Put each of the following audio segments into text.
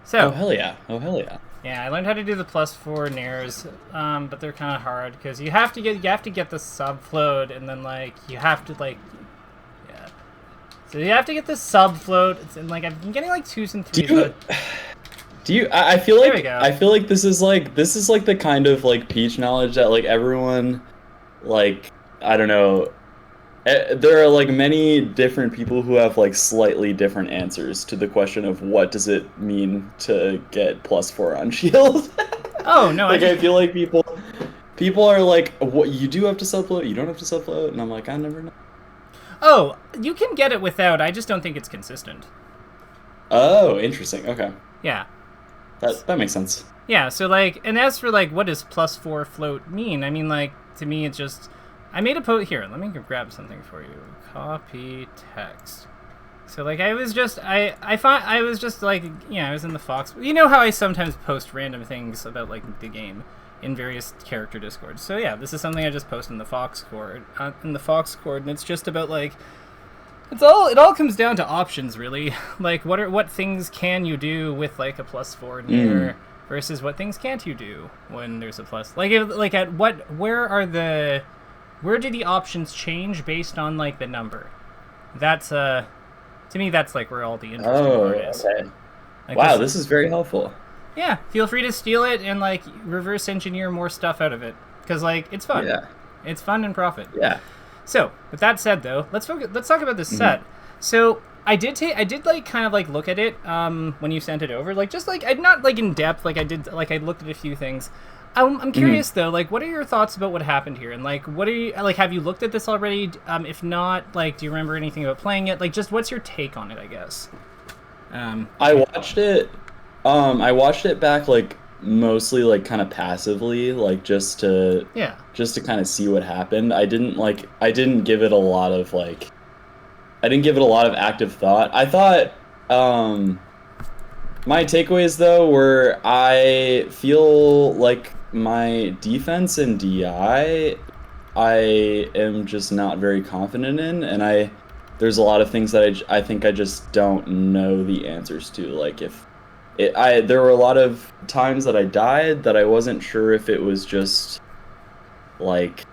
So, Oh hell yeah! Oh hell yeah! yeah, I learned how to do the +4 nairs, but they're kind of hard because you have to get the subfloat, and then like you have to like yeah. So you have to get the subfloat, and like I've been getting like 2s and Do 3s, you but do you? I feel there we like go. I feel like this is like the kind of like peach knowledge that like everyone like I don't know. There are like many different people who have like slightly different answers to the question of what does it mean to get +4 on shield. Oh no, I Like just I feel like people are like, what you do have to subfloat, you don't have to subfloat, and I'm like, I never know. oh you can get it without. I just don't think it's consistent. Oh, interesting. Okay, Yeah. that makes sense. Yeah, so like, and as for like, what does +4 float mean? I mean, like, to me, it's just, I made a post here. Let me grab something for you. Copy text. So like, I was just like, I was in the Fox. You know how I sometimes post random things about like the game in various character discords. So yeah, this is something I just posted in the Fox Cord, and it's just about like, it all comes down to options, really. Like, what things can you do with like a +4 Mm. near versus what things can't you do when there's a plus. Like, at what, where do the options change based on like the number? That's to me that's like where all the interesting Oh, part is. okay. Like Wow, this, this is very helpful. yeah. Feel free to steal it and like reverse engineer more stuff out of it because like it's fun. Yeah, It's fun and profit. yeah. So, with that said, though, let's talk about this Hmm. set. So, I did like kind of like look at it when you sent it over, like just like I'd not like in depth, like I looked at a few things. I'm Hmm. curious though, like what are your thoughts about what happened here, and like what are you like? Have you looked at this already? If not, like, do you remember anything about playing it? Like, just what's your take on it? I guess. I watched it. I watched it back like mostly like kind of passively, like Yeah. just to kind of see what happened. I didn't give it a lot of like I didn't give it a lot of active thought. I thought my takeaways though were I feel like my defense and I am just not very confident in, and I there's a lot of things that I think I just don't know the answers to. Like if there were a lot of times that I died that I wasn't sure if it was just like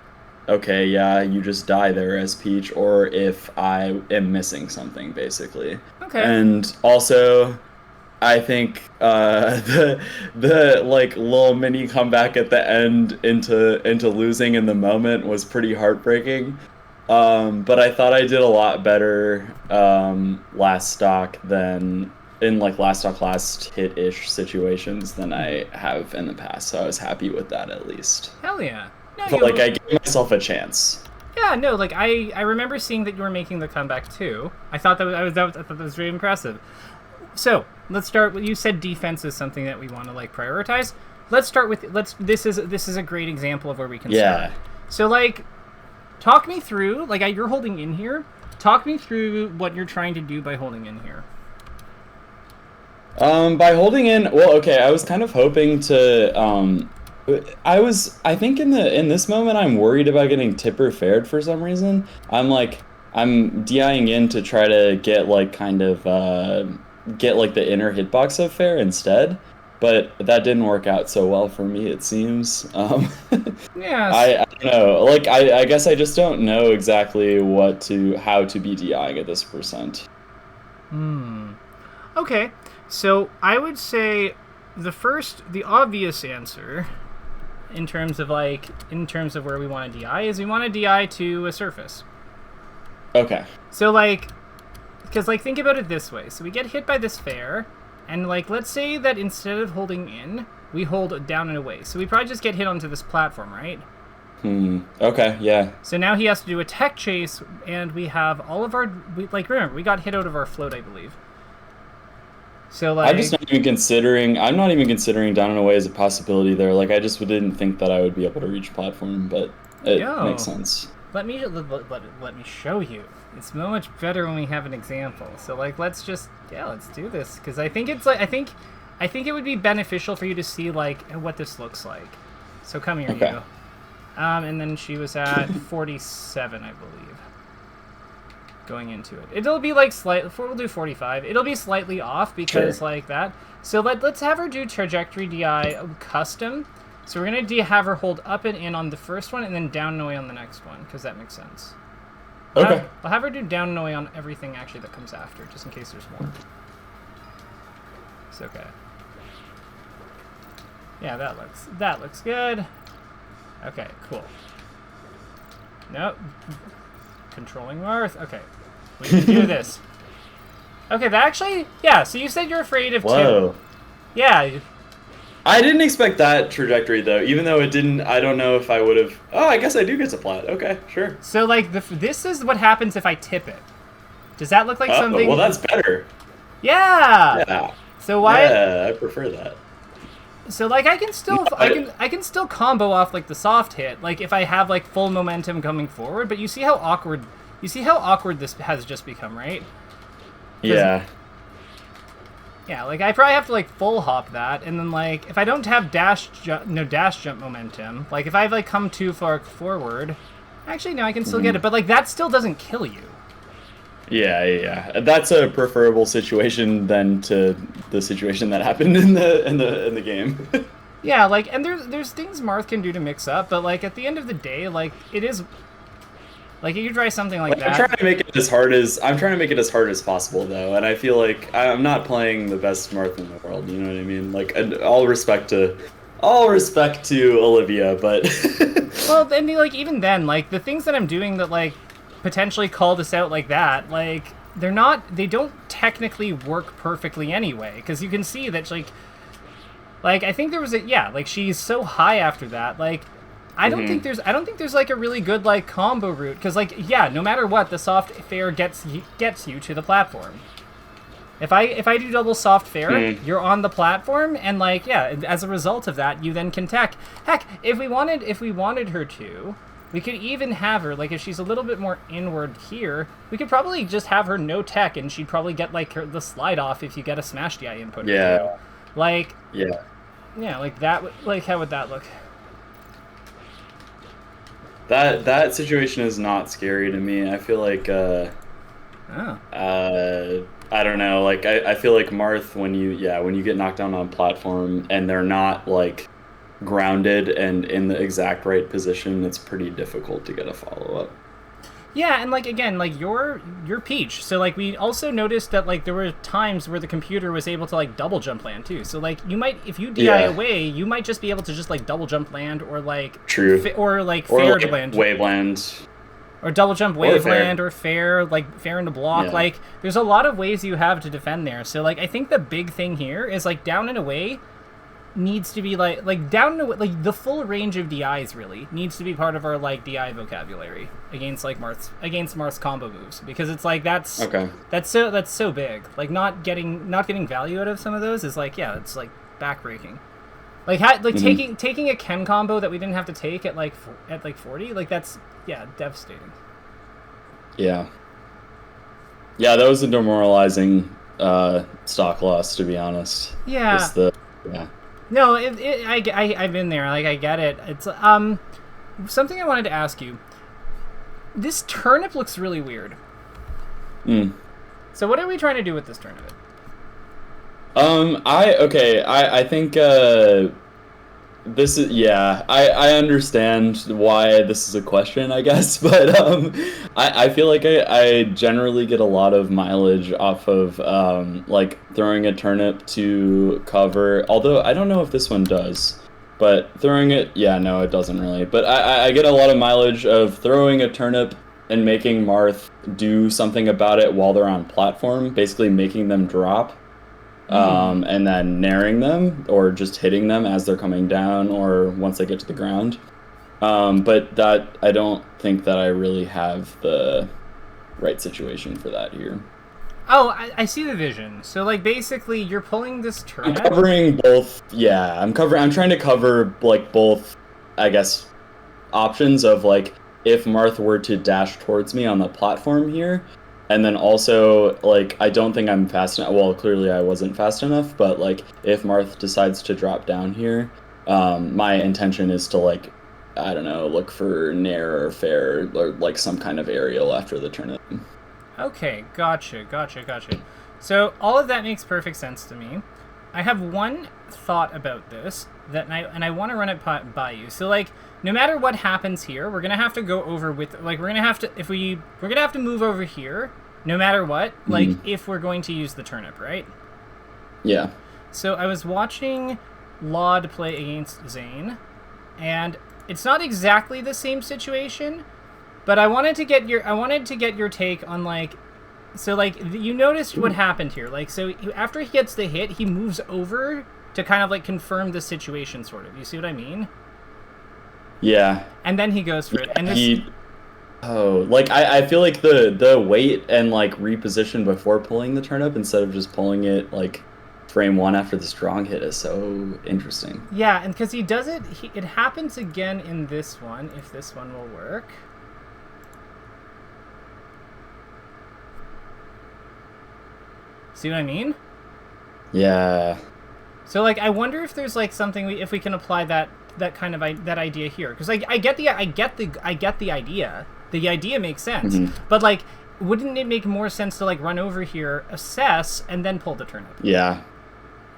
okay, yeah, you just die there as Peach, or if I am missing something basically. Okay. And also I think the like little mini comeback at the end into losing in the moment was pretty heartbreaking. But I thought I did a lot better last stock than in like last stock last hit-ish situations than I have in the past. So I was happy with that at least. Hell yeah. No, I felt like you. I gave myself a chance. Yeah, no, like I remember seeing that you were making the comeback too. I thought I thought that was very impressive. So let's start with, you said defense is something that we want to like prioritize. Let's start with this is a great example of where we can start. Yeah. So like, talk me through like you're holding in here. Talk me through what you're trying to do by holding in here. By holding in, well, okay, I was kind of hoping to, I think in this moment, I'm worried about getting tipper fared for some reason. I'm DIing in to try to get like kind of, get like the inner hitbox of fair instead, but that didn't work out so well for me, it seems. Yes. I don't know, like, I guess I just don't know exactly how to be DIing at this percent. Okay. So I would say the obvious answer in terms of where we want to DI is we want to DI to a surface. Okay. So like, because like think about it this way. So we get hit by this fair, and like let's say that instead of holding in, we hold down and away. So we probably just get hit onto this platform, right? Okay, yeah. So now he has to do a tech chase, and we have all of our remember we got hit out of our float, I believe. So like, I'm not even considering down and away as a possibility there. Like I just didn't think that I would be able to reach platform, but it makes sense. let me show you. It's so much better when we have an example. So like let's do this because I think I think it would be beneficial for you to see like what this looks like. So come here, Okay. you. And then she was at 47, I believe. going into it. It'll be like we'll do 45. It'll be slightly off because like that. So let's have her do trajectory DI custom. So we're going to have her hold up and in on the first one and then down and away on the next one, because that makes sense. Okay. I'll have her do down and away on everything actually that comes after, just in case there's more. It's okay. Yeah, that looks good. Okay, cool. Nope. Controlling Marth. Okay. We can do this. Okay, that actually... Yeah, so you said you're afraid of Whoa. 2. Yeah. I didn't expect that trajectory, though. Even though it didn't... I don't know if I would have... Oh, I guess I do get to plat. Okay, sure. So, like, this is what happens if I tip it. Does that look like something... Well, that's better. Yeah! Yeah. So why... Yeah, I prefer that. So, like, I can still... I can still combo off, like, the soft hit, like, if I have, like, full momentum coming forward, but you see how awkward... You see how awkward this has just become, right? Yeah. Yeah, like, I probably have to, like, full hop that, and then, like, if I don't have dash jump momentum, like, if I've, like, come too far forward... Actually, no, I can still get it, but, like, that still doesn't kill you. Yeah. That's a preferable situation than to the situation that happened in the game. Yeah, like, and there's things Marth can do to mix up, but, like, at the end of the day, like, it is... Like, you could try something like that. I'm trying to make it as hard as possible, though, and I feel like I'm not playing the best Marth in the world. You know what I mean? Like, all respect to Olivia, but well, I mean, like, even then, like, the things that I'm doing that, like, potentially call this out like that, like, they don't technically work perfectly anyway, because you can see that, like, I think there was like, she's so high after that, like, I don't think there's like a really good like combo route, because like, yeah, no matter what, the soft fair gets you to the platform. If I do double soft fair, you're on the platform, and like, yeah, as a result of that, you then can tech. Heck, if we wanted her to, we could even have her, like, if she's a little bit more inward here, we could probably just have her no tech, and she'd probably get like the slide off if you get a smash DI input. Yeah. Like. Yeah. Yeah, like that. Like, how would that look? That situation is not scary to me. I feel like I don't know, like I feel like Marth, when you get knocked down on platform and they're not like grounded and in the exact right position, it's pretty difficult to get a follow-up. Yeah, and like, again, like, you're Peach, so like, we also noticed that like there were times where the computer was able to like double jump land too, so like, you might, if you DI away, you might just be able to just like double jump land, or like or like fair like land, wave land, or double jump wave land, or fair into block. Like, there's a lot of ways you have to defend there, so like, I think the big thing here is like down and away needs to be like down and away, like the full range of DIs really needs to be part of our like DI vocabulary against like Marth's combo moves, because it's like that's so big. Like, not getting value out of some of those is like, yeah, it's like backbreaking. Like taking a Ken combo that we didn't have to take at like 40, like, that's devastating. Yeah, that was a demoralizing stock loss, to be honest. Yeah. No, I've been there. Like, I get it. It's something I wanted to ask you. This turnip looks really weird. So what are we trying to do with this turnip? I think this is, I understand why this is a question, I guess, but I feel like I generally get a lot of mileage off of like throwing a turnip to cover, although I don't know if this one does, but throwing it, no, it doesn't really, but I get a lot of mileage of throwing a turnip and making Marth do something about it while they're on platform, basically making them drop. And then naring them, or just hitting them as they're coming down, or once they get to the ground. But that, I don't think that I really have the right situation for that here. Oh, I see the vision. So, like, basically, you're pulling this turnip. I'm covering both. Yeah, I'm trying to cover like both, I guess, options of like, if Marth were to dash towards me on the platform here. And then also, like, I don't think I'm fast enough. Well, clearly I wasn't fast enough, but, like, if Marth decides to drop down here, my intention is to, like, I don't know, look for nair or fair, or, like, some kind of aerial after the turnip. Okay, gotcha. So all of that makes perfect sense to me. I have one thought about this and I want to run it by you. So like, no matter what happens here, we're gonna have to go over with like we're gonna have to move over here, no matter what. Like if we're going to use the turnip, right? Yeah. So I was watching Laud play against Zane, and it's not exactly the same situation, but I wanted to get your take on like. So, like, you noticed what happened here. Like, so after he gets the hit, he moves over to kind of, like, confirm the situation, sort of. You see what I mean? Yeah. And then he goes for it. And I feel like the wait and, like, reposition before pulling the turnip instead of just pulling it, like, frame one after the strong hit is so interesting. Yeah, and because he does it, it happens again in this one, if this one will work. See what I mean? Yeah. So like, I wonder if there's like something if we can apply that kind of that idea here, because like I get the idea. The idea makes sense, but like, wouldn't it make more sense to like run over here, assess, and then pull the turnip? Yeah,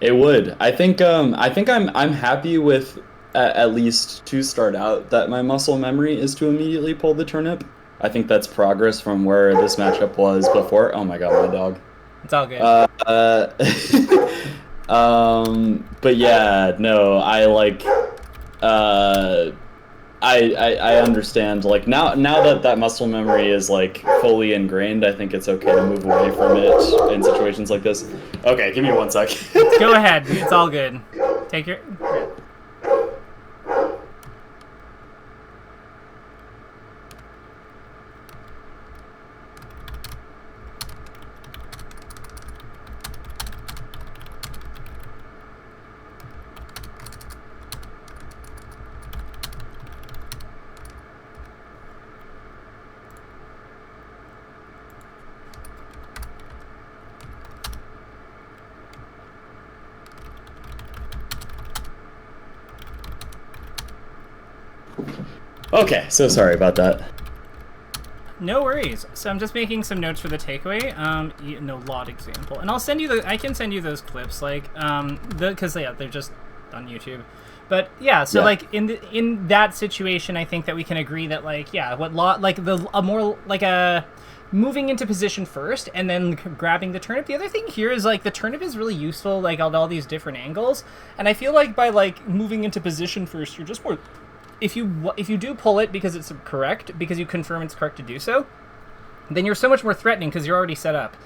it would. I think I'm happy with at least to start out that my muscle memory is to immediately pull the turnip. I think that's progress from where this matchup was before. Oh my god, my dog. It's all good. But yeah, no, I like, I understand, like, now that muscle memory is, like, fully ingrained, I think it's okay to move away from it in situations like this. Okay, give me 1 sec. Go ahead, it's all good. Take your... Okay, so sorry about that. No worries. So I'm just making some notes for the takeaway. Lot example, and I'll send you I can send you those clips, like, because yeah, they're just on YouTube. But yeah, so yeah. Like in that situation, I think that we can agree that like, yeah, moving into position first and then grabbing the turnip. The other thing here is like the turnip is really useful, like on all these different angles, and I feel like by like moving into position first, you're just more. If you do pull it because it's correct, because you confirm it's correct to do so, then you're so much more threatening because you're already set up.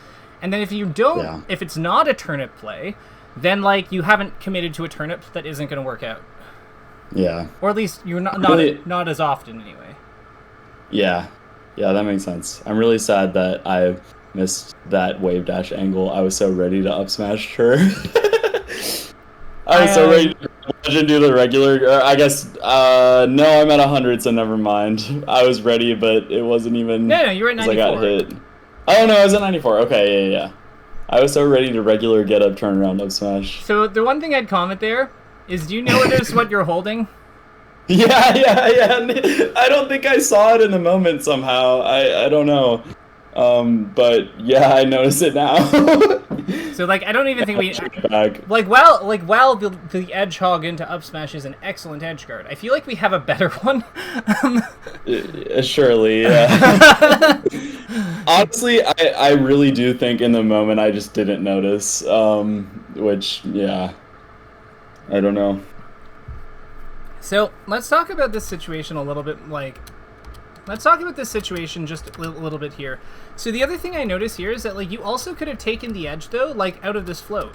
And then if you don't, if it's not a turnip play, then like you haven't committed to a turnip that isn't going to work out. Yeah. Or at least you're not as often anyway. Yeah, that makes sense. I'm really sad that I missed that wave dash angle. I was so ready to up smash her. I was so ready to do the regular. I guess no, I'm at 100, so never mind. I was ready, but it wasn't even. No, you were at 94. I got hit. Oh no, I was at 94. Okay, yeah. I was so ready to regular get up, turn around, up smash. So the one thing I'd comment there is, do you notice what you're holding? Yeah. I don't think I saw it in the moment somehow. I don't know. But yeah, I notice it now. So like, I don't even think we while the edge hog into up smash is an excellent edge guard, I feel like we have a better one. Surely, yeah. Honestly, I really do think in the moment I just didn't notice. Which, yeah, I don't know. So let's talk about this situation a little bit. Let's talk about this situation just a little bit here. So the other thing I notice here is that like you also could have taken the edge though, like out of this float.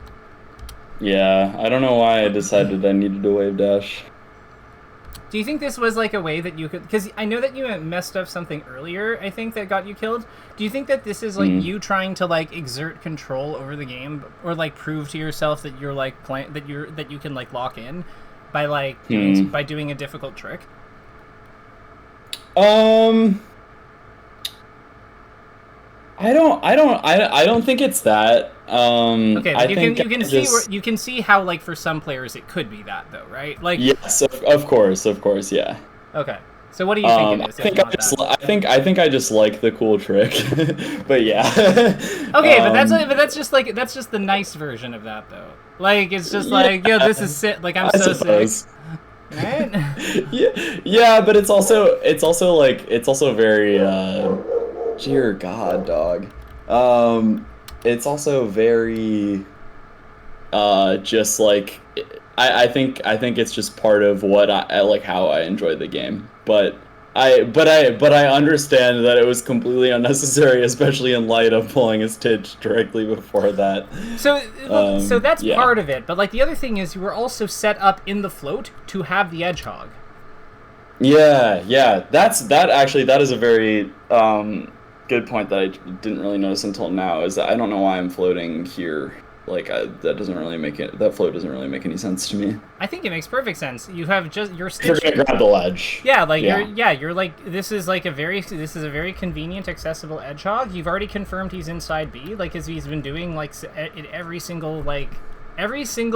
Yeah, I don't know why I decided I needed to wave dash. Do you think this was like a way that you could? Because I know that you messed up something earlier, I think, that got you killed. Do you think that this is like you trying to like exert control over the game, or like prove to yourself that you're like that you can like lock in by like by doing a difficult trick? I don't think it's that. Okay, but you can see how like for some players it could be that though, right? Like yes, of course, yeah. Okay, So what do you think it is? I think I think I just like the cool trick, but yeah. Okay, but that's just the nice version of that though. Like it's just like, yo, this is sick. Like I'm so sick. Right? Yeah, but it's also very dear God, dog. It's also very just like I think it's just part of what I like, how I enjoy the game. But I understand that it was completely unnecessary, especially in light of pulling his titch directly before that. So that's part of it. But like the other thing is, you were also set up in the float to have the edge hog. Yeah. That is a very good point that I didn't really notice until now. Is that I don't know why I'm floating here. Like that doesn't really make it. That float doesn't really make any sense to me. I think it makes perfect sense. You have just your stitch. You're gonna grab the ledge. Yeah, like you're like this is a very convenient, accessible edge hog. You've already confirmed he's inside B, like as he's been doing like in every single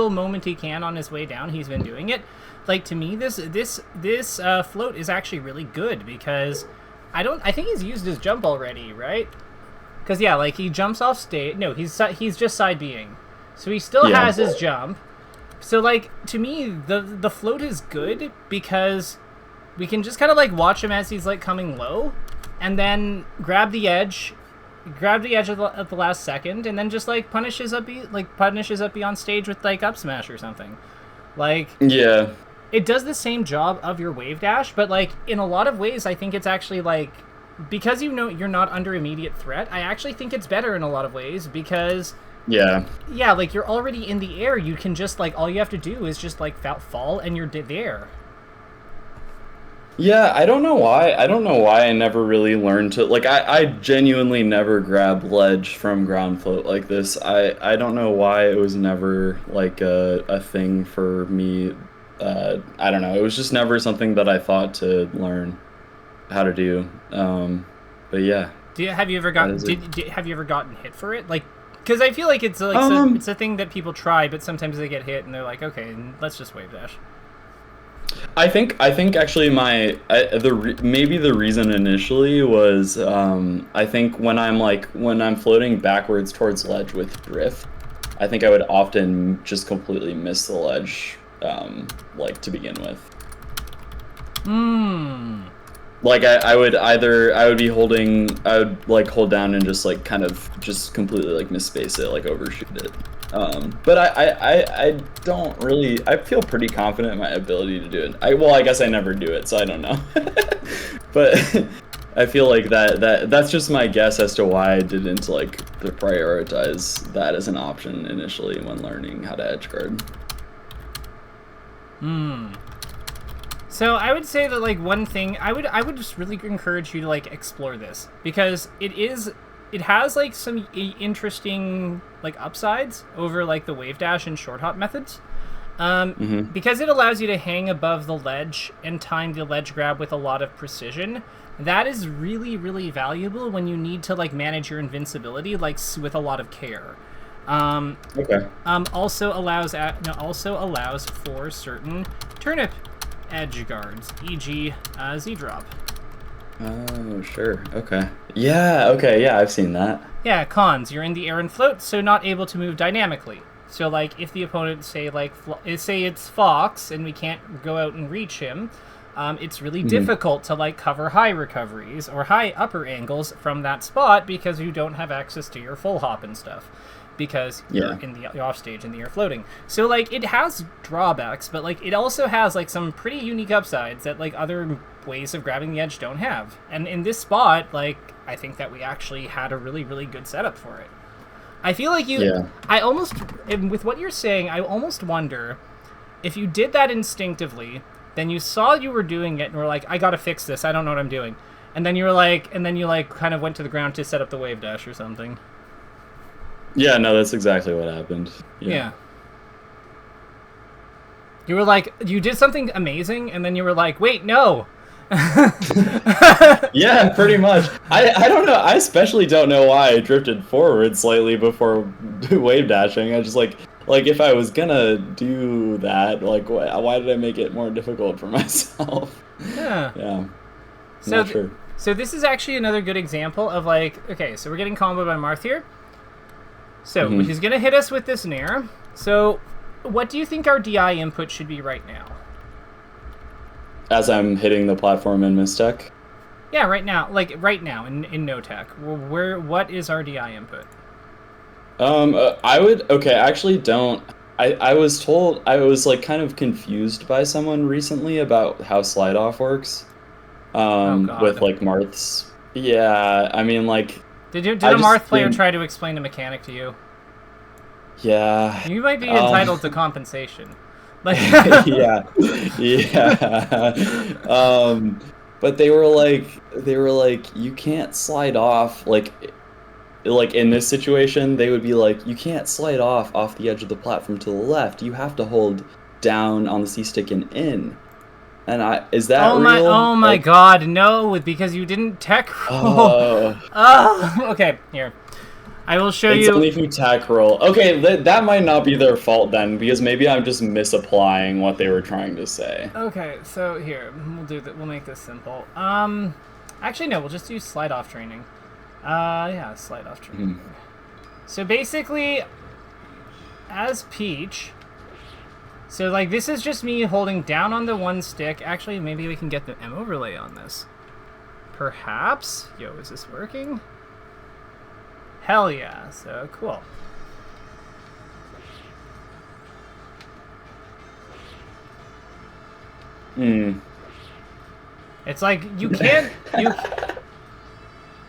moment he can on his way down. He's been doing it. Like to me, this float is actually really good because I think he's used his jump already, right? Because yeah, like he jumps off stage. No, he's just side B'ing, so he still has his jump. So like to me, the float is good because we can just kind of like watch him as he's like coming low, and then grab the edge at the last second, and then just like punishes up B on stage with like up smash or something. Like it does the same job of your wave dash, but like in a lot of ways, I think it's actually like. Because you know you're not under immediate threat, I actually think it's better in a lot of ways because like you're already in the air. You can just like all you have to do is just like fall and you're there. Yeah, I don't know why I never really learned to like I genuinely never grab ledge from ground float like this. I don't know why it was never like a thing for me. I don't know. It was just never something that I thought to learn how to do. But yeah. Have you ever gotten hit for it? Like, because I feel like it's like it's a thing that people try, but sometimes they get hit and they're like, okay, let's just wave dash. I think actually maybe the reason initially was I think when I'm floating backwards towards ledge with drift, I think I would often just completely miss the ledge like to begin with. Like I would like hold down and just like kind of just completely like misspace it, like overshoot it. But I don't really. I feel pretty confident in my ability to do it. I guess I never do it, so I don't know. But I feel like that's just my guess as to why I didn't like to prioritize that as an option initially when learning how to edge guard. So I would say that like one thing I would just really encourage you to like explore this because it has like some interesting like upsides over like the wave dash and short hop methods. Because it allows you to hang above the ledge and time the ledge grab with a lot of precision. That is really, really valuable when you need to like manage your invincibility like with a lot of care. Also allows for certain turnip edge guards, e.g. Z-drop. Oh, sure. Okay. Yeah, I've seen that. Yeah, cons. You're in the air and float, so not able to move dynamically. So, like, if the opponent, say it's Fox, and we can't go out and reach him, it's really difficult to, like, cover high recoveries or high upper angles from that spot because you don't have access to your full hop and stuff. Because you're in the offstage and the air floating. So, like, it has drawbacks, but, like, it also has, like, some pretty unique upsides that, like, other ways of grabbing the edge don't have. And in this spot, like, I think that we actually had a really, really good setup for it. I feel like with what you're saying, I almost wonder if you did that instinctively, then you saw you were doing it and were like, I gotta fix this, I don't know what I'm doing. And then you kind of went to the ground to set up the wave dash or something. Yeah, no, that's exactly what happened. Yeah. You were like, you did something amazing, and then you were like, wait, no. Yeah, pretty much. I don't know. I especially don't know why I drifted forward slightly before wave dashing. I just like if I was gonna do that, like, why did I make it more difficult for myself? Yeah. So, Not sure. So this is actually another good example of like, okay, so we're getting comboed by Marth here. So he's going to hit us with this Nair. So what do you think our DI input should be right now? As I'm hitting the platform in Mistech? Yeah, right now. Like, right now in no tech. What is our DI input? I would... Okay, actually don't... I was told... I was, like, kind of confused by someone recently about how slide-off works. With, like, Marth's... Yeah, I mean, like... Did a Marth player try to explain a mechanic to you? Yeah. You might be entitled to compensation. Like... yeah. But they were like, you can't slide off, like in this situation, they would be like, you can't slide off the edge of the platform to the left. You have to hold down on the C stick and in. And is that real? Oh my god, no, because you didn't tech roll. Okay, here. I will show you. It's only if you tech roll. Okay, that might not be their fault then, because maybe I'm just misapplying what they were trying to say. Okay, so here, we'll do that. We'll make this simple. Actually, no, we'll just use slide off training. Yeah, slide off training. So basically, as Peach, so like this is just me holding down on the one stick. Actually, maybe we can get the M overlay on this. Perhaps? Yo, is this working? Hell yeah, so cool. It's like you can't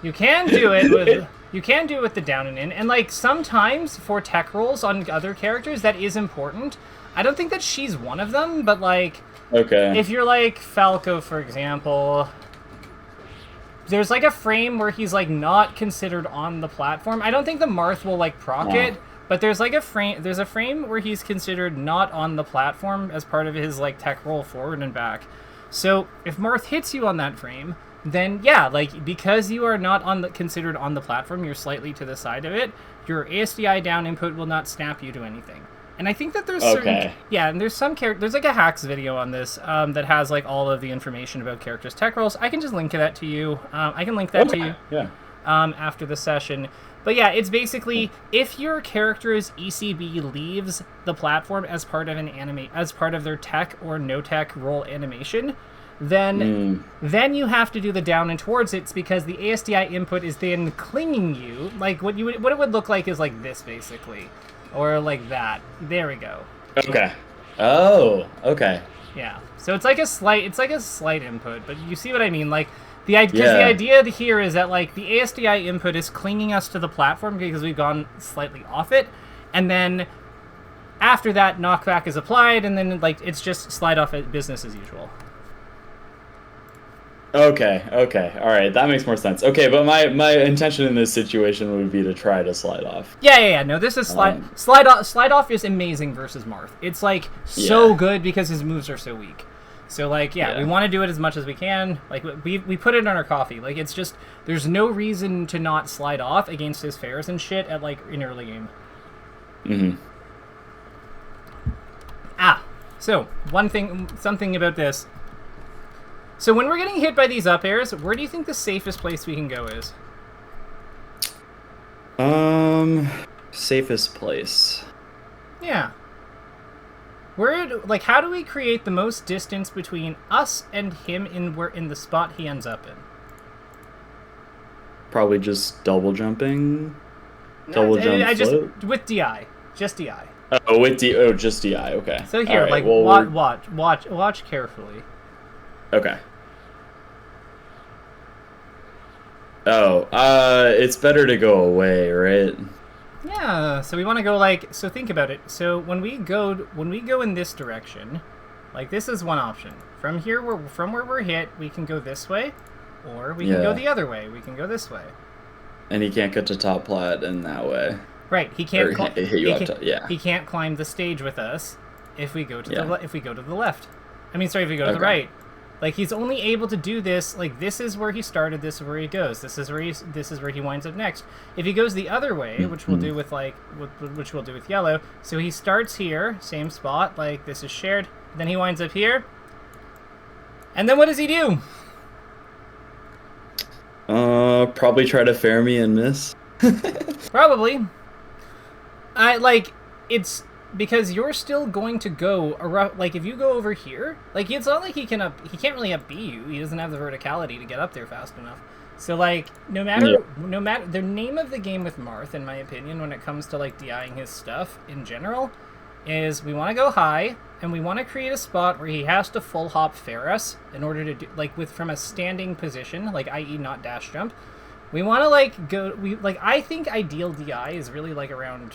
you can do it with the down and in, and like sometimes for tech rolls on other characters that is important. I don't think that she's one of them, but like if you're like Falco, for example, there's like a frame where he's like not considered on the platform. I don't think the Marth will like proc it, but there's like a frame where he's considered not on the platform as part of his like tech roll forward and back. So if Marth hits you on that frame, then yeah, like because you are not considered on the platform, you're slightly to the side of it. Your ASDI down input will not snap you to anything. And I think that there's certain... Yeah, and there's some there's like a hacks video on this that has like all of the information about characters' tech rolls. I can just link that to you. I can link that to you after the session. But yeah, it's basically if your character's ECB leaves the platform as part of as part of their tech or no tech roll animation, then you have to do the down and towards it because the ASDI input is then clinging you. Like what it would look like is like this basically. Or like that. There we go. Okay. Oh, okay. Yeah. So it's like a slight input, but you see what I mean? Like the idea here is that like the ASDI input is clinging us to the platform because we've gone slightly off it, and then after that knockback is applied, and then like it's just slide off at business as usual. Okay, all right, that makes more sense. Okay, but my intention in this situation would be to try to slide off. Yeah. No, this is slide off is amazing versus Marth. It's like so good because his moves are so weak. So like we want to do it as much as we can. Like we put it on our coffee. Like it's just there's no reason to not slide off against his fairs and shit at like in early game. So something about this. So when we're getting hit by these up airs, where do you think the safest place we can go is? Safest place. Yeah. How do we create the most distance between us and him in the spot he ends up in? Probably just double jumping. Double jump with DI. Just DI. Oh, just DI, okay. So here, right, like watch carefully. Okay. Oh, it's better to go away, right? Yeah, so we want to go like, so think about it. So when we go in this direction, like this is one option. From here, from where we're hit, we can go this way, or we can go the other way. We can go this way. And he can't get to top plat in that way. Right, he can't. He can't climb the stage with us if we go to the left. If we go to the right. Like he's only able to do this. Like this is where he started. This is where he goes. This is where he winds up next. If he goes the other way, which we'll do with yellow. So he starts here, same spot. Like this is shared. Then he winds up here. And then what does he do? Probably try to fair me and miss. Probably. It's because you're still going to go around, like, if you go over here, like, it's not like he can't really up B you. He doesn't have the verticality to get up there fast enough. So, like, no matter, the name of the game with Marth, in my opinion, when it comes to, like, DIing his stuff in general, is we want to go high, and we want to create a spot where he has to full hop fair us in order to do, like, from a standing position, like, i.e. not dash jump. We want to, like, I think ideal DI is really, like, around,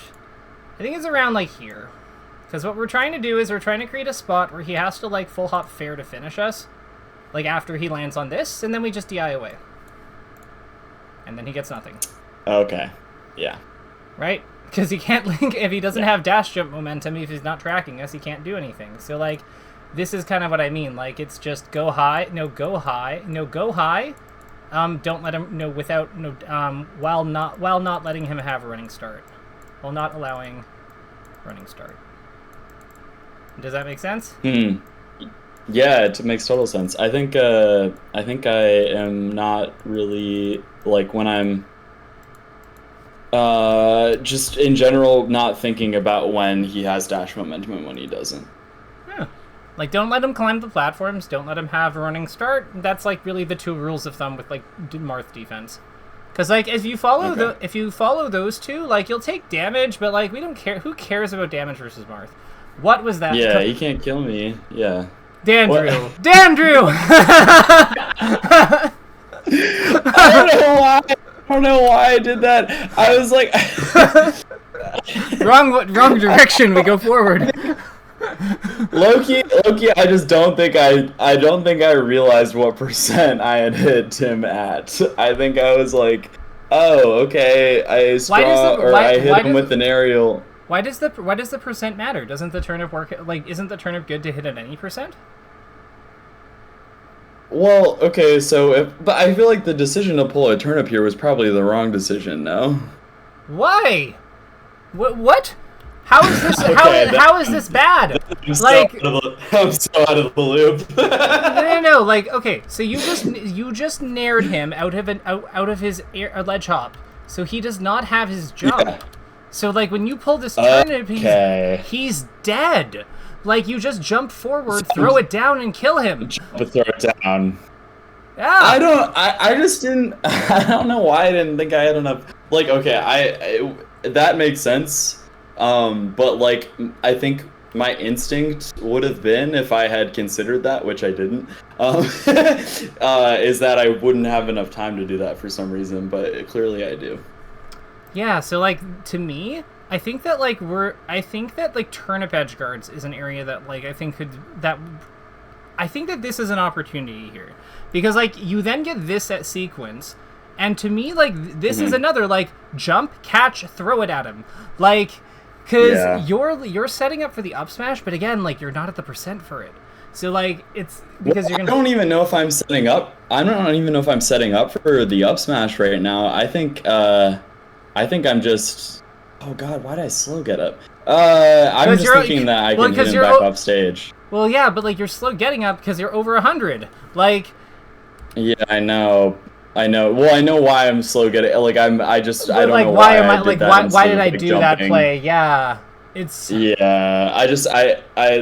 I think it's around, like, here. Because what we're trying to do is we're trying to create a spot where he has to, like, full hop fair to finish us, like, after he lands on this, and then we just DI away. And then he gets nothing. Okay. Yeah. Right? Because he can't link, if he doesn't have dash jump momentum, if he's not tracking us, he can't do anything. So, like, this is kind of what I mean. Like, it's just go high, go high, go high. Don't let him, while not letting him have a running start. While not allowing running start. Does that make sense? Yeah, it makes total sense. I think I am not really, like, when I'm just in general not thinking about when he has dash momentum and when he doesn't. Yeah. Like, don't let him climb the platforms, don't let him have a running start. That's, like, really the two rules of thumb with, like, Marth defense. Because, like, if you follow those two, like, you'll take damage, but, like, we don't care. Who cares about damage versus Marth? What was that? Yeah, he can't kill me. Yeah. Dandrew! Dandrew! I don't know why I did that. I was like... wrong direction. We go forward. Loki, I just don't think I realized what percent I had hit Tim at. I think I was like, oh, okay, I hit him with an aerial. Why does the percent matter? Doesn't the turnip work, like, isn't the turnip good to hit at any percent? Well, okay, but I feel like the decision to pull a turnip here was probably the wrong decision, no? Why? What? How is this? How is this bad? I'm so out of the loop. No. Like, okay, so you just nared him out of his ledge hop, so he does not have his jump. Yeah. So, like, when you pull this turnip, he's dead. Like, you just jump forward, throw it down, and kill him. Throw it down. Yeah. I just didn't. I don't know why I didn't think I had enough. Like, okay, that makes sense. But, like, I think my instinct would have been, if I had considered that, which I didn't, is that I wouldn't have enough time to do that for some reason, but clearly I do. Yeah, so, like, to me, I think that, like, turnip edge guards is an area that, like, I think that this is an opportunity here. Because, like, you then get this at sequence, and to me, like, this is another, like, jump, catch, throw it at him. Like, because you're setting up for the up smash, but again, like, you're not at the percent for it. So, like, it's because you're gonna... I don't even know if I'm setting up. I don't even know if I'm setting up for the up smash right now. I think I'm just... Oh god, why did I slow get up? I'm just thinking that I can hit him back off stage. Well, yeah, but, like, you're slow getting up because you're over 100. Like... Yeah, I know. Well, I know why I'm slow getting... Like, I don't know why did I do that play? Yeah. It's... Yeah, I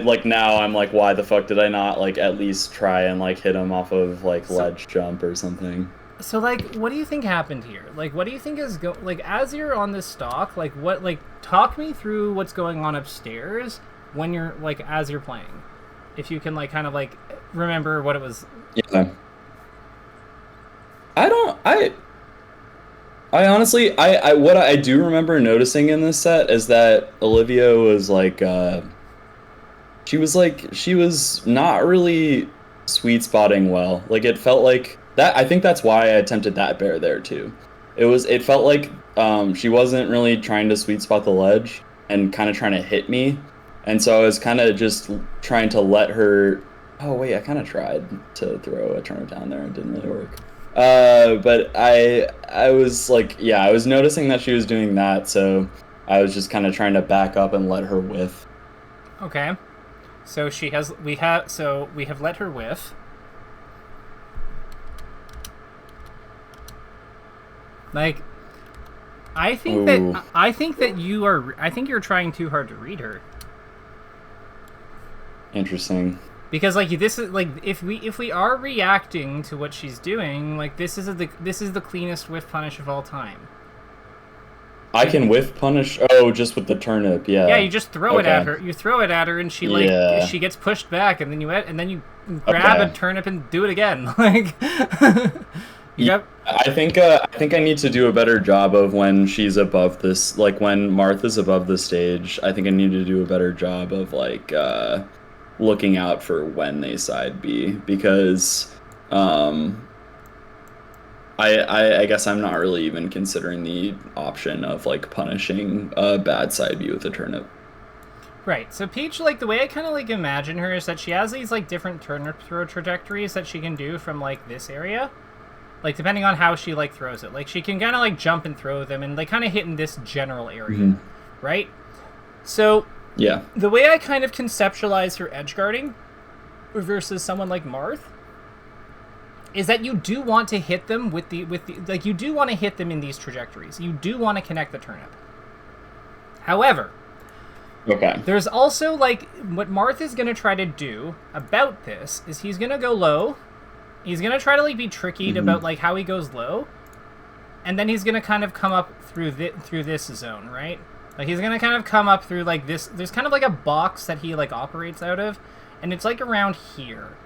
like, now I'm like, why the fuck did I not, like, at least try and, like, hit him off of, like, ledge jump or something? So, like, what do you think happened here? Like, what do you think is like, as you're on this stock, like, what, like, talk me through what's going on upstairs when you're, like, as you're playing. If you can, like, kind of, like, remember what it was. Yeah. I honestly, what I do remember noticing in this set is that Olivia was, like, she was not really sweet spotting well. Like, it felt like, that, I think that's why I attempted that bear there too. It felt like she wasn't really trying to sweet spot the ledge and kind of trying to hit me, and so I was kind of just trying to let her. Oh wait, I kind of tried to throw a turnip down there. It didn't really work. But I was like, yeah, I was noticing that she was doing that, so I was just kind of trying to back up and let her whiff. Okay, so we have let her whiff. Like, I think you're trying too hard to read her. Interesting. Because like this is like if we are reacting to what she's doing, like this is the cleanest whiff punish of all time. I can whiff punish. Oh, just with the turnip, yeah. Yeah, you just throw it at her. You throw it at her, and she like she gets pushed back, and then you grab a turnip and do it again. Like, I think I need to do a better job of when she's above this. Like when Marth is above the stage, I think I need to do a better job of like looking out for when they side B, because I guess I'm not really even considering the option of like punishing a bad side B with a turnip. Right. So Peach, like the way I kind of like imagine her is that she has these like different turnip throw trajectories that she can do from like this area, like depending on how she like throws it. Like she can kind of like jump and throw them, and they kind of hit in this general area, right? So yeah, the way I kind of conceptualize her edge guarding versus someone like Marth is that you do want to hit them with the like you do want to hit them in these trajectories. You do want to connect the turnip. However, there's also like what Marth is going to try to do about this is he's going to go low. He's going to try to like be tricky about like how he goes low. And then he's going to kind of come up through this zone, right? Like he's going to kind of come up through like this. There's kind of like a box that he like operates out of, and it's like around here.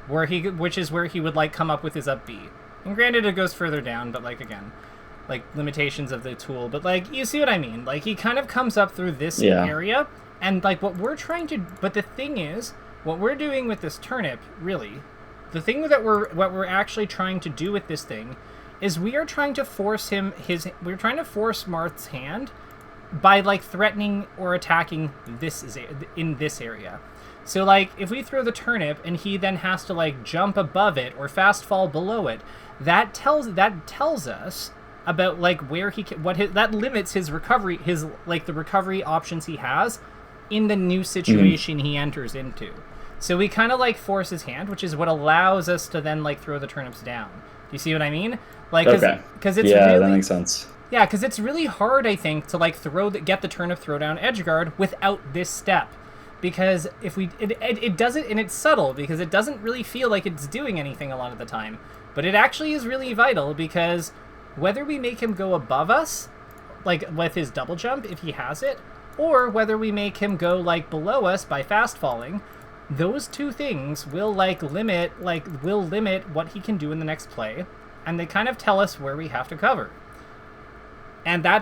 Which is where he would like come up with his up B. And granted it goes further down, but like again, like limitations of the tool, but like you see what I mean? Like he kind of comes up through this area, and like what the thing is, what we're doing with this turnip, really, the thing that what we're actually trying to do with this thing is we are trying to force we're trying to force Marth's hand by like threatening or attacking in this area. So, like, if we throw the turnip and he then has to, like, jump above it or fast fall below it, that tells us about, like, where he can, that limits his recovery, the recovery options he has in the new situation he enters into. So we kind of, like, force his hand, which is what allows us to then, like, throw the turnips down. Do you see what I mean? Like, because it's really, that makes sense. Yeah, because it's really hard, I think, to, like, get the turnip throw down edge guard without this step. Because if it does it, and it's subtle, because it doesn't really feel like it's doing anything a lot of the time. But it actually is really vital, because whether we make him go above us, like with his double jump, if he has it, or whether we make him go like below us by fast falling, those two things will limit what he can do in the next play, and they kind of tell us where we have to cover. And I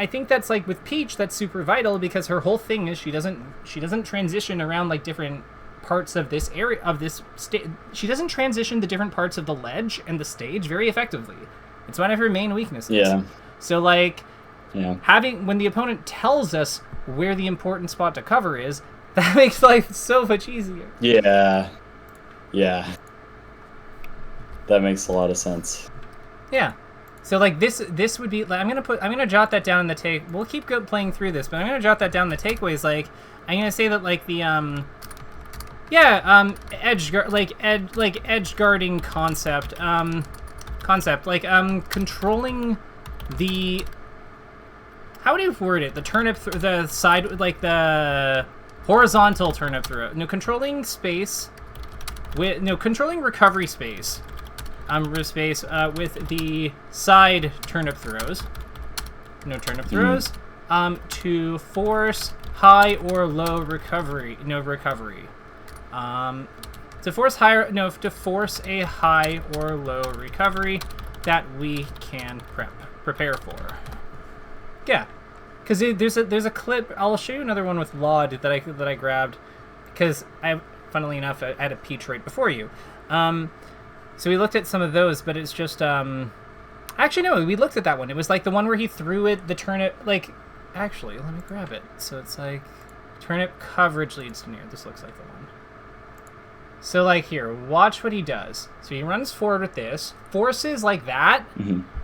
think that's like with Peach, that's super vital, because her whole thing is she doesn't transition around like different parts of this area of this stage. She doesn't transition the different parts of the ledge and the stage very effectively. It's one of her main weaknesses. Yeah. So like, when the opponent tells us where the important spot to cover is, that makes life so much easier. Yeah. Yeah. That makes a lot of sense. Yeah. So like this would be like, I'm gonna jot that down in the take. We'll keep playing through this, but I'm gonna jot that down in the takeaways. Like I'm gonna say that like the edge guarding concept like controlling the, how would you word it, the turnip the side, like the horizontal turnip throw. Controlling recovery space. With the side turnip throws, to force high or low recovery, to force a high or low recovery that we can prepare for. Yeah, because there's a clip. I'll show you another one with Laud that I grabbed, because funnily enough, I had a Peach right before you. So we looked at some of those, but it's just, actually, no, we looked at that one. It was like the one where he threw the turnip, like, actually, let me grab it. So it's like, turnip coverage leads to near. This looks like the one. So, like, here, watch what he does. So he runs forward with this, forces like that,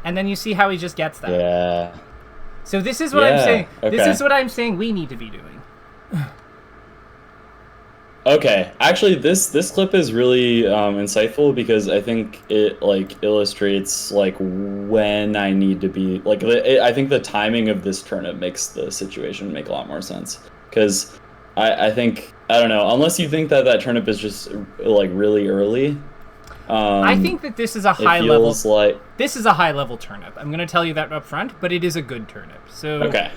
and then you see how he just gets that. Yeah. So this is what I'm saying. Okay. This is what I'm saying we need to be doing. Okay, actually, this clip is really insightful, because I think it like illustrates like when I need to be like. I think the timing of this turnip makes the situation make a lot more sense, because I think, I don't know, unless you think that turnip is just like really early. I think that this is a high level. This is a high level turnip. I'm going to tell you that up front, but it is a good turnip. So okay.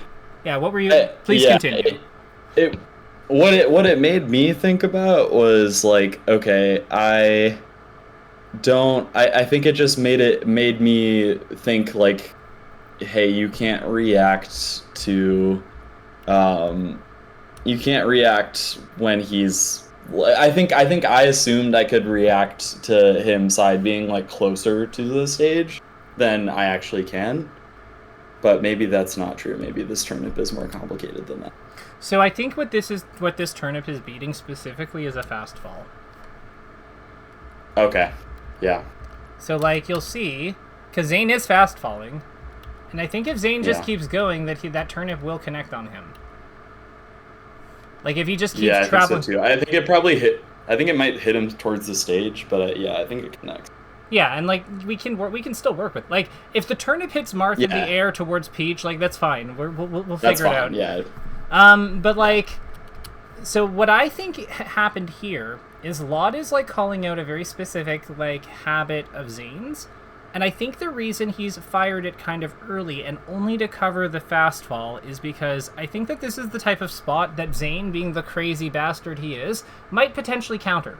Yeah, what were you? Please continue. What it made me think about was like, okay, I think it just made me think like, hey, you can't react when he's. I think I assumed I could react to him side being like closer to the stage than I actually can, but maybe that's not true. Maybe this turnip is more complicated than that. So I think what this turnip is beating specifically is a fast fall. Okay, yeah. So like you'll see, because Zane is fast falling, and I think if Zane just keeps going, that turnip will connect on him. Like if he just keeps traveling. I think so too. I think it probably hit. I think it might hit him towards the stage, but yeah, I think it connects. Yeah, and like we can still work with, like, if the turnip hits Marth in the air towards Peach, like that's fine. We'll figure it out. Yeah. But like, so what I think happened here is Laud is like calling out a very specific like habit of Zane's. And I think the reason he's fired it kind of early and only to cover the fast fall is because I think that this is the type of spot that Zane, being the crazy bastard he is, might potentially counter.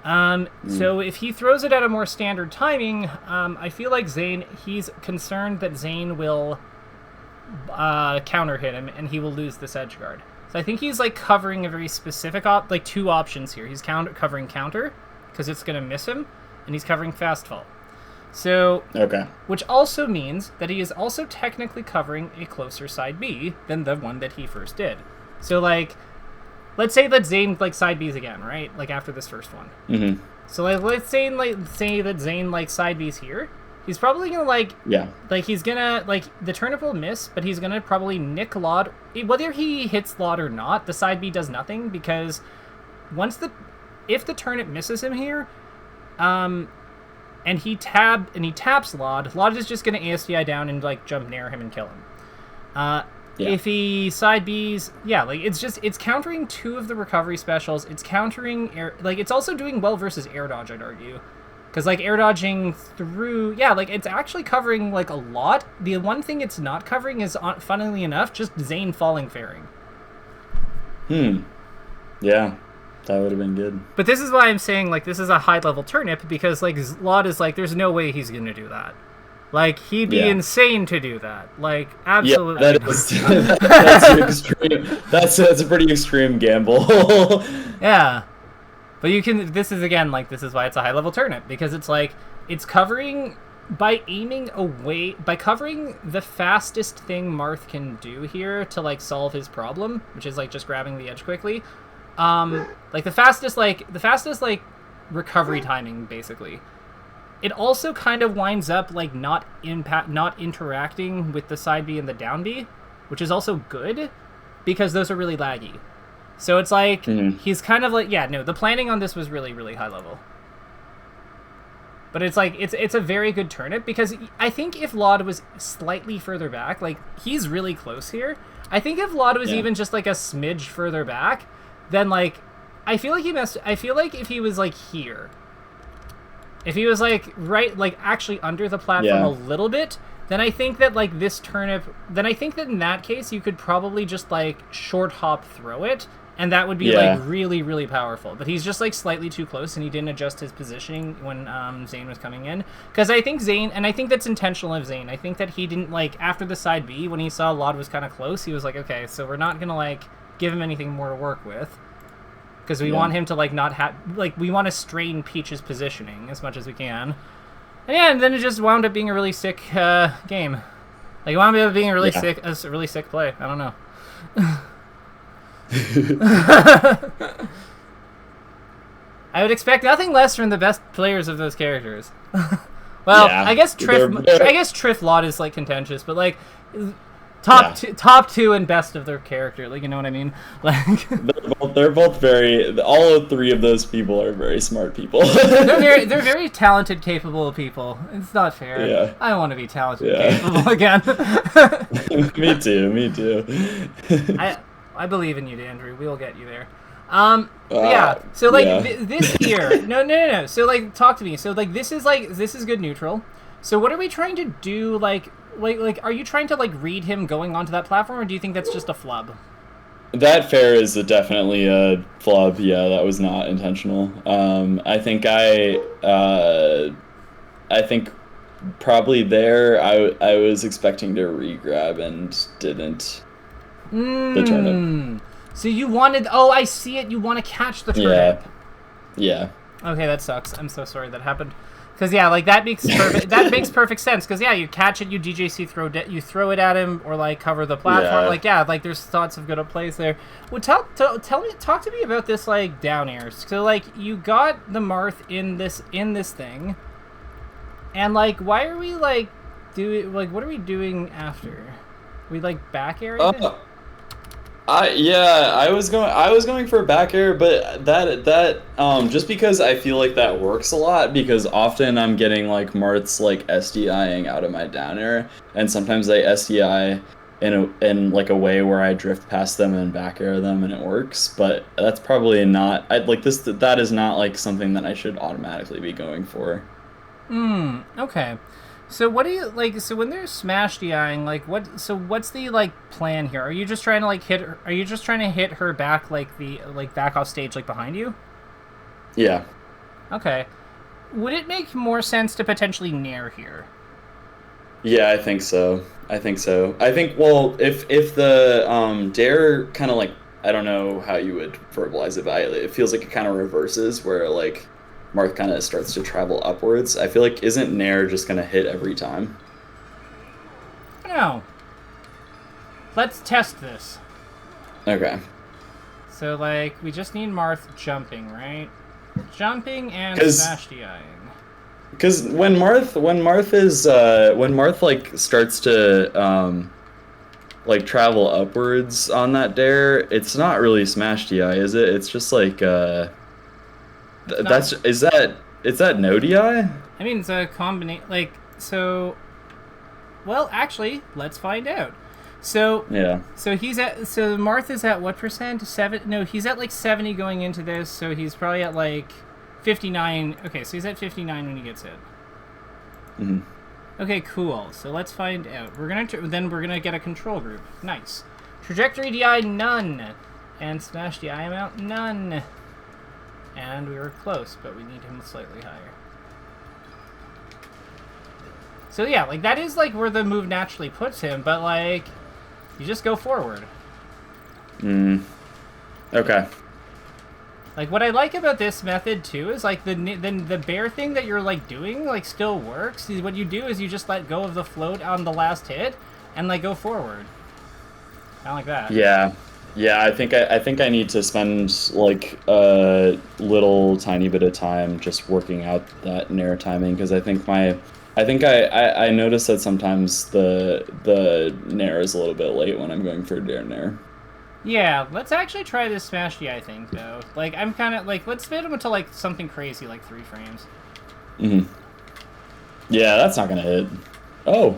So if he throws it at a more standard timing, I feel like he's concerned that Zane will counter hit him and he will lose this edge guard. So I think he's like covering a very specific, like two options here. He's covering counter, because it's going to miss him, and he's covering fast fall. So, which also means that he is also technically covering a closer side B than the one that he first did. So, like, let's say that Zane, like, side B's again, right? Like, after this first one. Mm-hmm. So, like, let's say that Zane, like, side B's here. He's probably gonna, like... Yeah. Like, he's gonna... Like, the turnip will miss, but he's gonna probably nick Laud. Whether he hits Laud or not, the side B does nothing, because if the turnip misses him here, and he taps Laud is just gonna ASDI down and like jump near him and kill him. If he side B's, like it's countering two of the recovery specials. It's countering it's also doing well versus air dodge, I'd argue, because like air dodging through, like it's actually covering like a lot. The one thing it's not covering is, funnily enough, just Zane falling fairing. Yeah. That would have been good. But this is why I'm saying, like, this is a high-level turnip, because, like, Laud is like, there's no way he's going to do that. Like, he'd be insane to do that. Like, absolutely. Yeah, that's an extreme. That's a pretty extreme gamble. Yeah. But this is, again, like, this is why it's a high-level turnip, because it's, like, it's covering, by covering the fastest thing Marth can do here to, like, solve his problem, which is, like, just grabbing the edge quickly. Like the fastest recovery timing, basically. It also kind of winds up like not interacting with the side B and the down B, which is also good because those are really laggy. So it's like he's kind of like, the planning on this was really, really high level. But it's like it's a very good turnip, because I think if Laud was slightly further back, like he's really close here. I think if Laud was even just like a smidge further back, then, like, I feel like if he was, like, here, if he was, like, right, like, actually under the platform a little bit, then I think that, like, this turnip, then I think that in that case, you could probably just, like, short hop throw it, and that would be, like, really, really powerful. But he's just, like, slightly too close, and he didn't adjust his positioning when Zane was coming in. Because I think Zane, and I think that's intentional of Zane, I think that he didn't, like, after the side B, when he saw Laud was kind of close, he was like, okay, so we're not gonna, like, give him anything more to work with, because we want him to like not have, like, we want to strain Peach's positioning as much as we can. And then it just wound up being a really sick game. Like, it wound up being a really sick play. I don't know. I would expect nothing less from the best players of those characters. Well, I guess Triff Laud is like contentious, but like top two and best of their character. Like, you know what I mean? Like they're both very. All three of those people are very smart people. they're very talented, capable people. It's not fair. Yeah. I want to be talented, and capable again. Me too. I believe in you, Dandrew. We'll get you there. Yeah. So like this here. No. So like, talk to me. So like, this is good neutral. So what are we trying to do? Like, are you trying to like read him going onto that platform, or do you think that's just a flub? That fair is definitely a flub. Yeah, that was not intentional. I think probably there I was expecting to re-grab and didn't. The turnip. So you wanted... Oh, I see it. You want to catch the turnip. Yeah. Okay, that sucks. I'm so sorry that happened. Because, yeah, like, that makes perfect sense. Because, yeah, you catch it, you DJC you throw it at him, or, like, cover the platform. Yeah. Like, yeah, like, there's lots of good plays there. Well, talk to me about this, like, down air. So, like, you got the Marth in this thing. And, like, why are we, like, what are we doing after? We, like, back air it? I was going for a back air, but that just because I feel like that works a lot, because often I'm getting like Marths like SDIing out of my down air, and sometimes they SDI in like a way where I drift past them and back air them and it works, but that's probably not that is not like something that I should automatically be going for. Okay. So what do you like? So when they're smash DIing, like what? So what's the like plan here? Are you just trying to like hit her? Are you just trying to hit her back back off stage like behind you? Yeah. Okay. Would it make more sense to potentially nair here? Yeah, I think so. I think well, if the dare kind of like, I don't know how you would verbalize it, but it feels like it kind of reverses where like Marth kind of starts to travel upwards. I feel like isn't Nair just gonna hit every time? No. Let's test this. Okay. So like we just need Marth jumping, right? Jumping and smash DIing. Because when Marth like starts to like travel upwards on that dare, it's not really smash DI, is it? It's just like is that no DI? I mean, it's a combination, like, so, well, actually, let's find out. So, yeah. So Marth is at what percent? 7? No, he's at like 70 going into this, so he's probably at like 59. Okay, so he's at 59 when he gets hit. Mm-hmm. Okay, cool. So let's find out. We're gonna get a control group. Nice. Trajectory DI, none. And smash DI amount, none. And we were close, but we need him slightly higher. So yeah, like that is like where the move naturally puts him, but like you just go forward. Okay. Like what I like about this method too is like the bear thing that you're like doing like still works. What you do is you just let go of the float on the last hit and like go forward. Kind of like that. Yeah. Yeah, I think I need to spend like a little tiny bit of time just working out that nair timing, because I notice that sometimes the nair is a little bit late when I'm going for a dare nair. Yeah, let's actually try this smash DI thing though. Like I'm kind of like, let's fit him into like something crazy like 3 frames. Yeah, that's not gonna hit. Oh.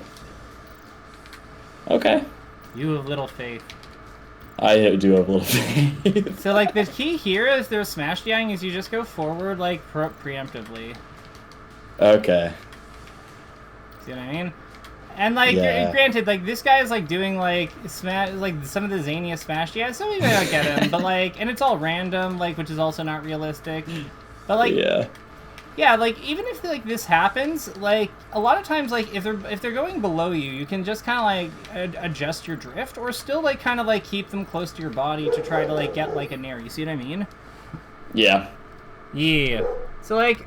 Okay. You have little faith. I do have a little faith. So, like, the key here is there's smash DIing is you just go forward, like, preemptively. Okay. See what I mean? And, like, granted, like, this guy is, like, doing, like, some of the zaniest smash DIs, so we may not get him, but, like, and it's all random, like, which is also not realistic. But, like, yeah, like, even if, like, this happens, like, a lot of times, like, if they're going below you, you can just kind of, like, adjust your drift, or still, like, kind of, like, keep them close to your body to try to, like, get, like, a nair. You see what I mean? Yeah. Yeah. So, like,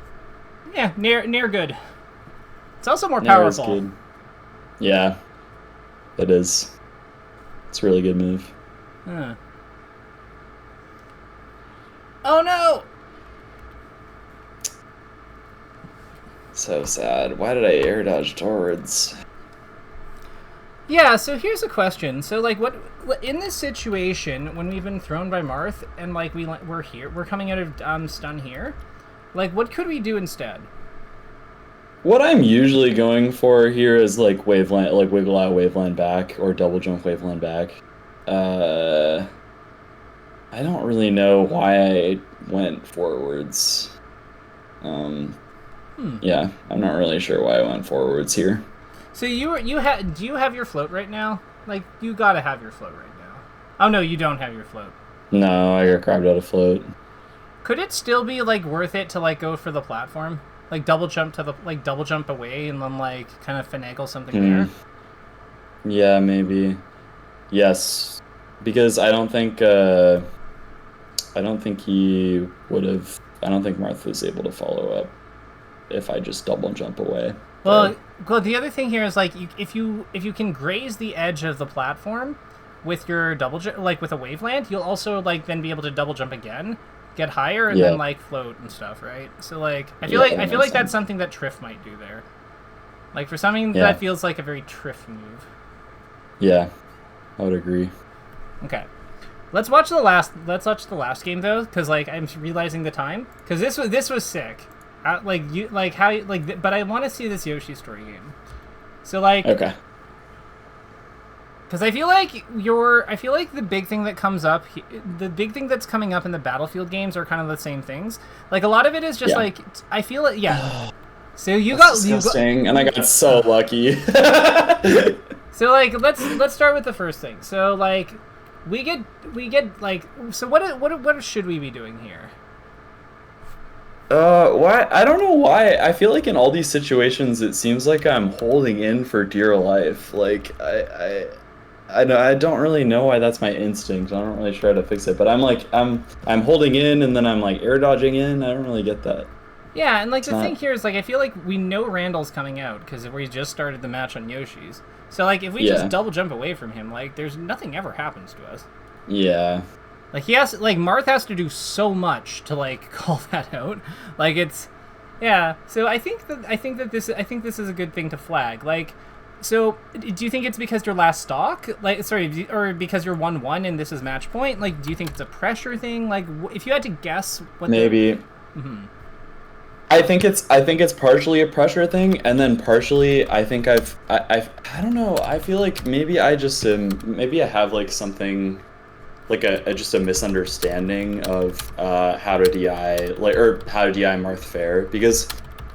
yeah, nair good. It's also more powerful. Nair is good. Yeah. It is. It's a really good move. Huh. Oh, no! So sad. Why did I air dodge towards? Yeah, so here's a question. So, like, what in this situation when we've been thrown by Marth and like we're coming out of stun here, like, what could we do instead? What I'm usually going for here is like waveland, like wiggle out waveland back or double jump waveland back. I don't really know why I went forwards. Yeah, I'm not really sure why I went forwards here. So do you have your float right now? Like, you gotta have your float right now. Oh no, you don't have your float. No, I got grabbed out of float. Could it still be like worth it to like go for the platform? Like double jump away and then like kind of finagle something there? Yeah, maybe. Yes. Because I don't think he would have. I don't think Marth was able to follow up if I just double jump away. Well, the other thing here is like if you can graze the edge of the platform with your double jump, like with a waveland, you'll also like then be able to double jump again, get higher, and then like float and stuff, right? So like I feel like that's something that Triff might do there. Like for something that feels like a very Triff move. Yeah, I would agree. Okay. Let's watch the last game though, because like I'm realizing the time, because this was sick. But I want to see this Yoshi story game. So like, okay. Because I feel like the big thing that comes up, the big thing that's coming up in the Battlefield games are kind of the same things. Like a lot of it is just like I feel it. Yeah. So that's disgusting, and I got so lucky. So like let's start with the first thing. So like we get like, so what should we be doing here? Why? I don't know why. I feel like in all these situations, it seems like I'm holding in for dear life. Like I don't really know why that's my instinct. I don't really try to fix it, but I'm holding in and then I'm like air dodging in. I don't really get that. Yeah, and like the thing here is like I feel like we know Randall's coming out because we just started the match on Yoshi's. So like if we just double jump away from him, like there's nothing ever happens to us. Yeah. Like Marth has to do so much to like call that out. Like it's, yeah. So I think this is a good thing to flag. Like, so do you think it's because your last stock, like, sorry, or because you're 1-1 and this is match point? Like, do you think it's a pressure thing? Like, if you had to guess, what maybe. I think it's partially a pressure thing, and then partially I think I don't know. I feel like maybe I have like something. Like just a misunderstanding of how to DI Marth fair, because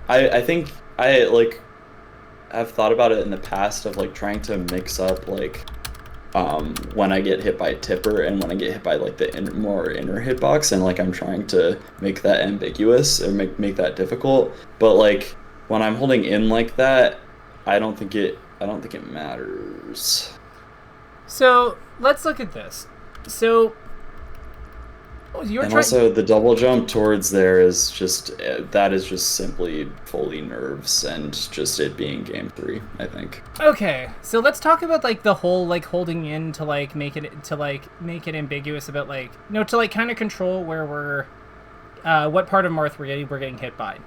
I think I've thought about it in the past of like trying to mix up like when I get hit by tipper and when I get hit by like the more inner hitbox, and like I'm trying to make that ambiguous or make that difficult, but like when I'm holding in like that, I don't think it matters. So let's look at this. So, also the double jump towards there is just simply fully nerves and just it being game 3, I think. Okay, so let's talk about like the whole like holding in to like make it ambiguous about like to like kind of control where we're what part of Marth we're getting hit by.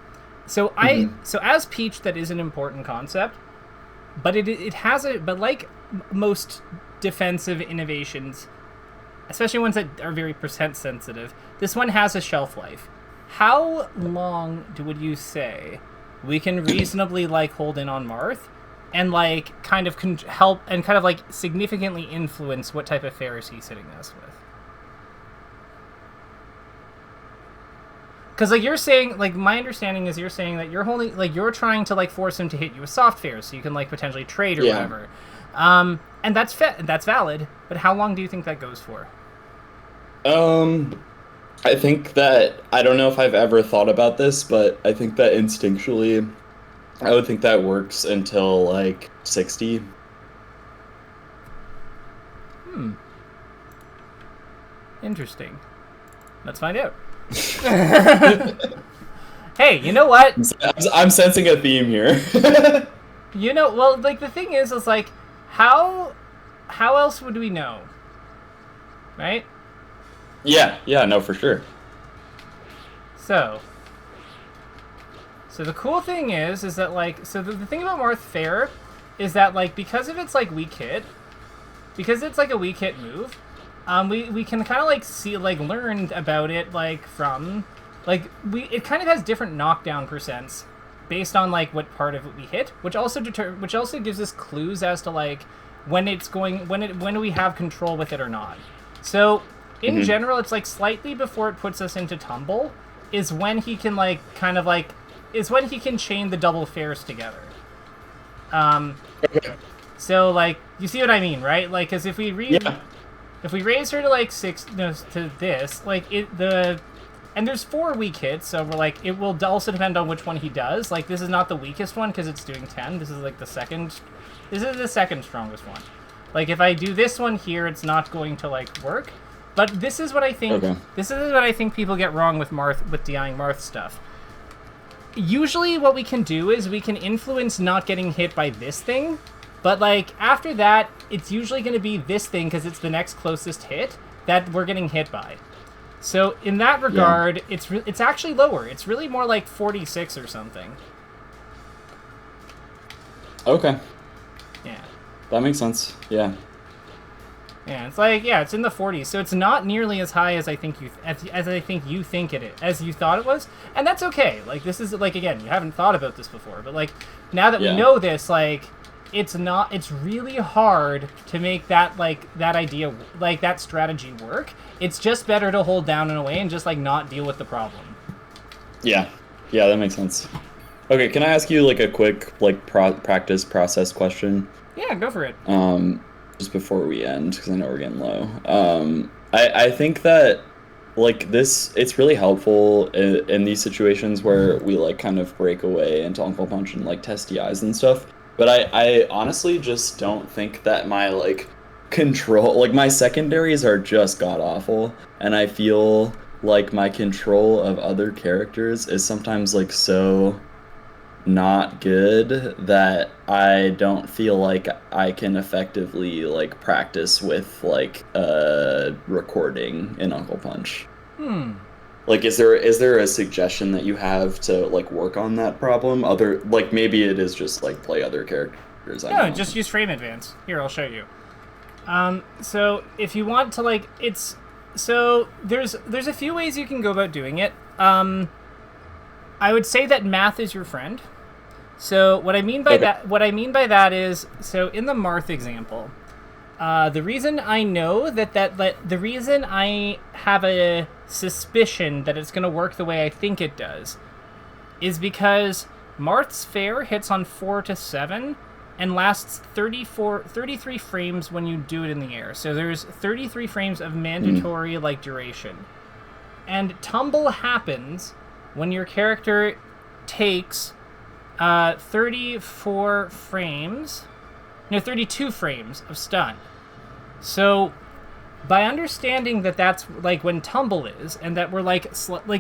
So so as Peach, that is an important concept, but but like most defensive innovations, especially ones that are very percent sensitive, this one has a shelf life. How long would you say we can reasonably like hold in on Marth and like kind of help and kind of like significantly influence what type of fares he's hitting us with? Because like you're saying, like my understanding is you're saying that you're holding, like you're trying to like force him to hit you with soft fares so you can like potentially trade or whatever. And that's valid, but how long do you think that goes for? I think that, I don't know if I've ever thought about this, but I think that instinctually, I would think that works until like 60. Interesting. Let's find out. Hey, you know what? I'm sensing a theme here. Well, like the thing is like, how else would we know? Right? Yeah, no, for sure. So the cool thing is that like, so the thing about Marth Fair is that, like, because of its, like, weak hit, because it's, like, a weak hit move, we can kind of, like, see, like, learn about it, like, from, like, it kind of has different knockdown percents based on, like, what part of it we hit, which also gives us clues as to, like, when do we have control with it or not. So, in general, it's, like, slightly before it puts us into tumble is when he can, like, kind of, like, is when he can chain the double fares together. Okay. So, like, you see what I mean, right? Like, because if we raise her to, like, 6, no, to this, like, and there's 4 weak hits, so we're like, it will also depend on which one he does. Like, this is not the weakest one because it's doing 10. This is, like, this is the second strongest one. Like, if I do this one here, it's not going to, like, work. But this is what I think. Okay. This is what I think people get wrong with DIing Marth stuff. Usually, what we can do is we can influence not getting hit by this thing, but, like, after that, it's usually going to be this thing because it's the next closest hit that we're getting hit by. So in that regard, it's actually lower. It's really more like 46 or something. Okay. Yeah. That makes sense. Yeah. Yeah, it's like, yeah, it's in the 40s, so it's not nearly as high as I think you think it is, as you thought it was, and that's okay. Like, this is, like, again, you haven't thought about this before, but, like, now that we know this, like, it's really hard to make that, like, that idea, like, that strategy work. It's just better to hold down in a way and just, like, not deal with the problem. Yeah. Yeah, that makes sense. Okay, can I ask you, like, a quick, like, practice process question? Yeah, go for it. Just before we end, because I know we're getting low. I think that, like, it's really helpful in these situations where we, like, kind of break away into Uncle Punch and, like, test DIs and stuff. But I honestly just don't think that my, like, control, like, my secondaries are just god-awful. And I feel like my control of other characters is sometimes, like, so not good that I don't feel like I can effectively, like, practice with, like, recording in Uncle Punch. Like, is there a suggestion that you have to, like, work on that problem? Like, maybe it is just, like, play other characters. No, just use frame advance. Here, I'll show you. So if you want to, like, there's a few ways you can go about doing it. I would say that math is your friend. So what I mean by that is, so in the Marth example, the reason I know the reason I have a suspicion that it's going to work the way I think it does is because Marth's fair hits on 4 to 7 and lasts 33 frames when you do it in the air. So there's 33 frames of mandatory, like, duration. And tumble happens when your character takes 32 frames of stun. So by understanding that that's, like, when tumble is, and that we're, like,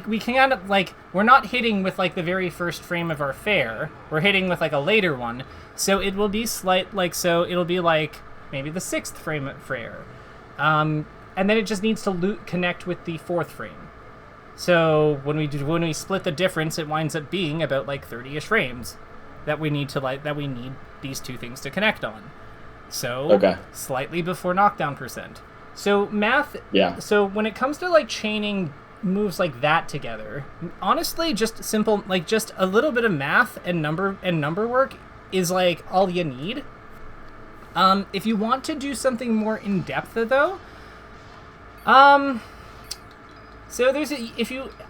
we can kind of, like, we're not hitting with, like, the very first frame of our fair, we're hitting with, like, a later one, so it will be so it'll be, like, maybe the 6th frame of fair. And then it just needs to connect with the 4th frame. So when we split the difference, it winds up being about, like, 30-ish frames that we need these two things to connect on. So slightly before knockdown percent. So math. Yeah. So when it comes to, like, chaining moves like that together, honestly, just simple, like, just a little bit of math and number work is, like, all you need. If you want to do something more in depth, though, so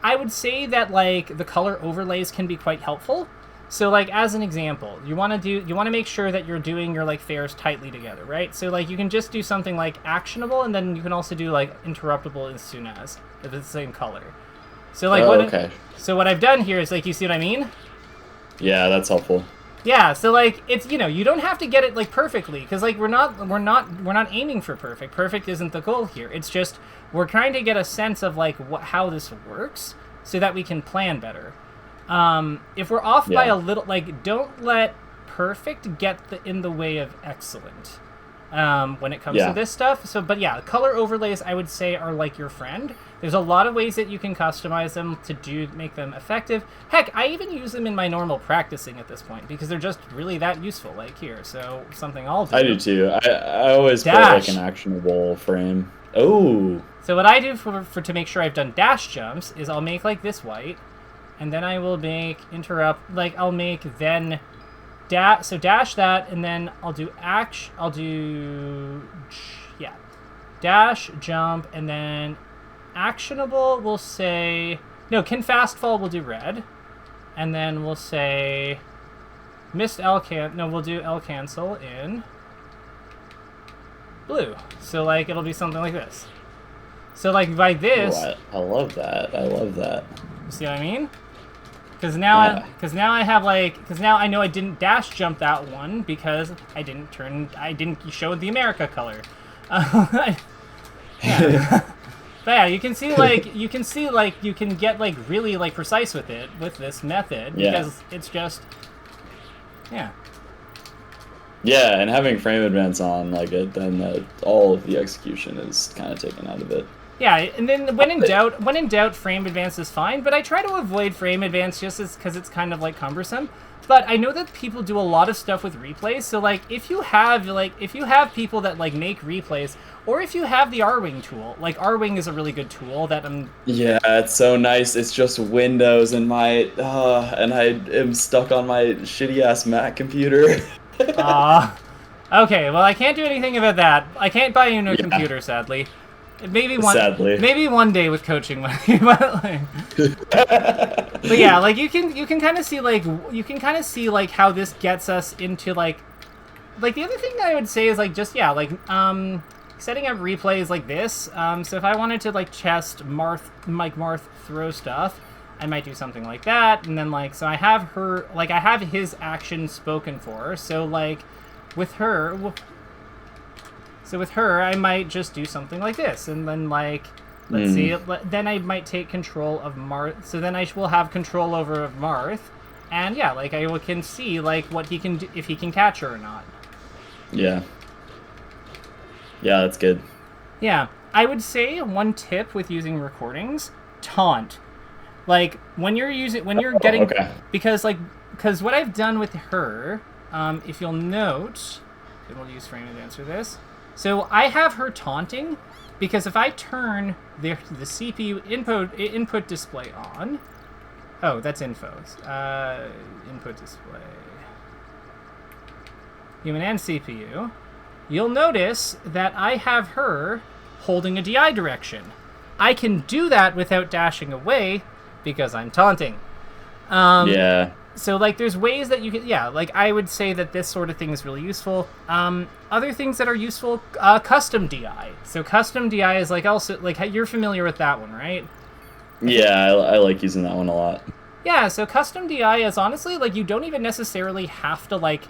I would say that, like, the color overlays can be quite helpful. So, like, as an example, you want to make sure that you're doing your, like, fares tightly together, right? So, like, you can just do something like actionable, and then you can also do, like, interruptible as soon as, if it's the same color. So, like, what I've done here is, like, you see what I mean? Yeah, that's helpful. Yeah, so, like, it's, you know, you don't have to get it, like, perfectly, because, like, we're not aiming for perfect. Perfect isn't the goal here. It's just we're trying to get a sense of, like, how this works so that we can plan better. If we're off by a little, like, don't let perfect get in the way of excellent. when it comes to this stuff. So, but yeah, color overlays, I would say, are like your friend. There's a lot of ways that you can customize them to make them effective. Heck, I even use them in my normal practicing at this point because they're just really that useful, like here. So something I'll do. I do too. I always put like an actionable frame. Oh. So what I do for to make sure I've done dash jumps is I'll make like this white, and then I will make interrupt, like I'll make then dash, so dash that, and then I'll do dash jump, and then actionable we'll say, no, can fast fall, we'll do red, and then we'll say missed we'll do L cancel in blue. So like it'll be something like this. So like by this, I love that. I love that. See what I mean? Because now I know I didn't dash jump that one because I didn't show the America color. Yeah. But yeah, you can get like really like precise with it with this method because it's just Yeah, and having frame advance on like it, then all of the execution is kind of taken out of it. Yeah, and then when in doubt, frame advance is fine. But I try to avoid frame advance just because it's kind of like cumbersome. But I know that people do a lot of stuff with replays. So like if you have people that like make replays, or if you have the R-Wing tool, like R-Wing is a really good tool that Yeah, it's so nice. It's just Windows and and I am stuck on my shitty ass Mac computer. Okay, well I can't do anything about that. I can't buy you a computer, sadly. Maybe one day with coaching, but yeah, like you can kind of see like how this gets us into like the other thing I would say is like just setting up replays like this. So if I wanted to like test Marth throw stuff, I might do something like that, and then like so I have his action spoken for. So like with her. So with her, I might just do something like this, and then like, let's see, then I might take control of Marth. So then I will have control over Marth, and yeah, like I can see like what he can do, if he can catch her or not. Yeah. Yeah, that's good. Yeah, I would say one tip with using recordings: taunt. Like when you're getting, because what I've done with her, if you'll note, we'll use frame advance for this. So I have her taunting, because if I turn the CPU input display on, that's infos, input display, human and CPU, you'll notice that I have her holding a DI direction. I can do that without dashing away because I'm taunting. Yeah. So, like, there's ways that you can, like, I would say that this sort of thing is really useful. Other things that are useful, custom DI. So, custom DI is, like, also, like, you're familiar with that one, right? Yeah, I like using that one a lot. Yeah, so custom DI is honestly, like, you don't even necessarily have to, like,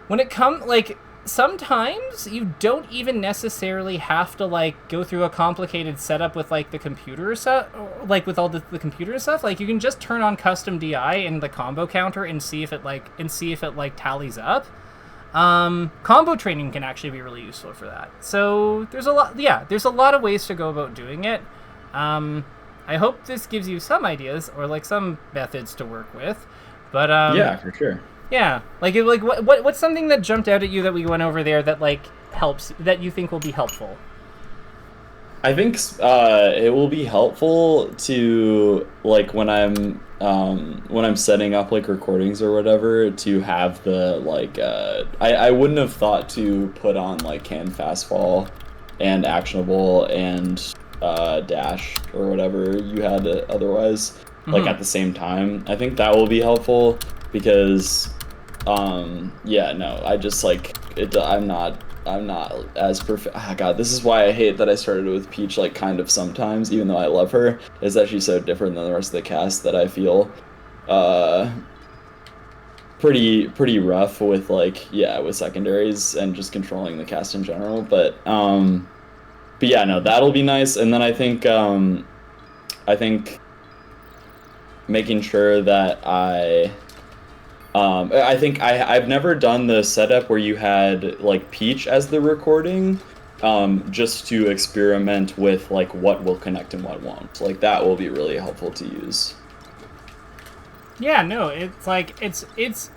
when it comes, like, sometimes you don't even necessarily have to like go through a complicated setup with like the computer stuff, like with all the computer stuff. Like you can just turn on custom DI and the combo counter and see if it tallies up. Combo training can actually be really useful for that. So there's a lot of ways to go about doing it. I hope this gives you some ideas or like some methods to work with. But yeah, for sure. Yeah, what's something that jumped out at you that we went over there that like helps, that you think will be helpful? I think it will be helpful to like when I'm setting up like recordings or whatever to have the like I wouldn't have thought to put on like can fast fall and actionable and dash or whatever you had otherwise like at the same time. I think that will be helpful because I just like it. I'm not as perfect. Oh, God, this is why I hate that I started with Peach like kind of sometimes, even though I love her, is that she's so different than the rest of the cast that I feel pretty rough with like with secondaries and just controlling the cast in general. But yeah, no, that'll be nice. And then I think making sure that I I think I've never done the setup where you had like Peach as the recording, just to experiment with like what will connect and what won't. Like that will be really helpful to use. Yeah, no, it's like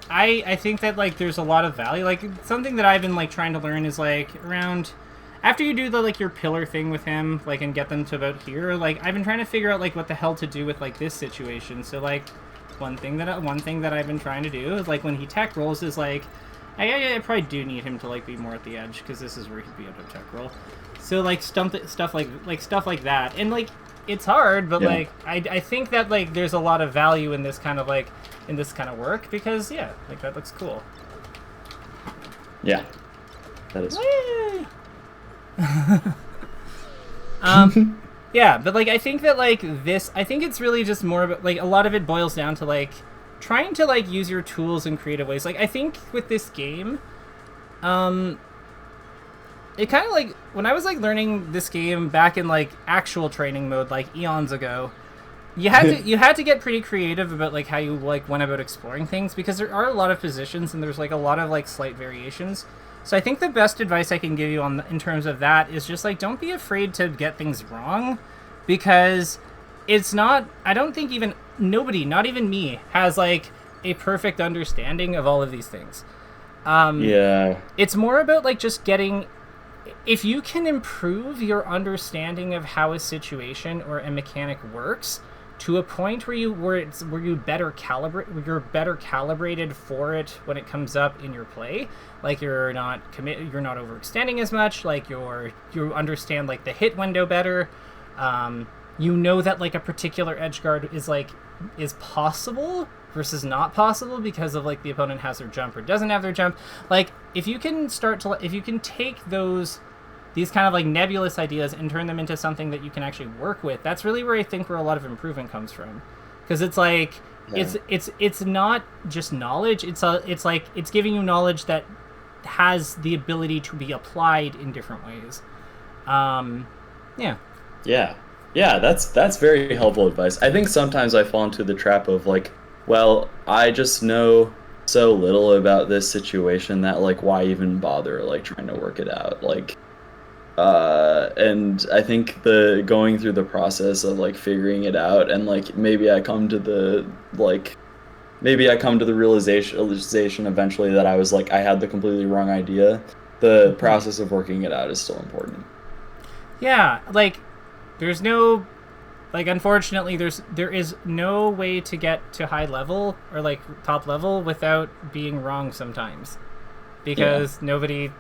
I think that like there's a lot of value. Like something that I've been like trying to learn is like around after you do the like your pillar thing with him, like and get them to about here, like I've been trying to figure out like what the hell to do with like this situation. So like one thing that I've been trying to do is like when he tech rolls is like I probably do need him to like be more at the edge because this is where he'd be able to tech roll. So like stuff like that, and like it's hard, but like I think that like there's a lot of value in this kind of like work because yeah, like that looks cool. Yeah, that is. Yeah, but like I think that like I think it's really just more about like a lot of it boils down to like trying to like use your tools in creative ways. Like I think with this game, it kind of like when I was like learning this game back in like actual training mode like eons ago, you had to get pretty creative about like how you like went about exploring things because there are a lot of positions and there's like a lot of like slight variations. So I think the best advice I can give you in terms of that is just like don't be afraid to get things wrong, because it's not. I don't think even nobody, not even me, has like a perfect understanding of all of these things. Yeah. It's more about like just getting. If you can improve your understanding of how a situation or a mechanic works to a point where you're better calibrated for it when it comes up in your play, like you're not overextending as much, like you understand like the hit window better, you know that like a particular edge guard is possible versus not possible because of like the opponent has their jump or doesn't have their jump. Like if you can take these kind of like nebulous ideas and turn them into something that you can actually work with, that's really where I think where a lot of improvement comes from. Because it's like it's not just knowledge, it's like it's giving you knowledge that has the ability to be applied in different ways. Yeah, that's very helpful advice. I think sometimes I fall into the trap of like, well, I just know so little about this situation that like why even bother like trying to work it out, like and I think the going through the process of like figuring it out, and like maybe I come to the realization eventually that I was like I had the completely wrong idea. The process of working it out is still important. Yeah, like there's no, like unfortunately there is no way to get to high level or like top level without being wrong sometimes, because nobody,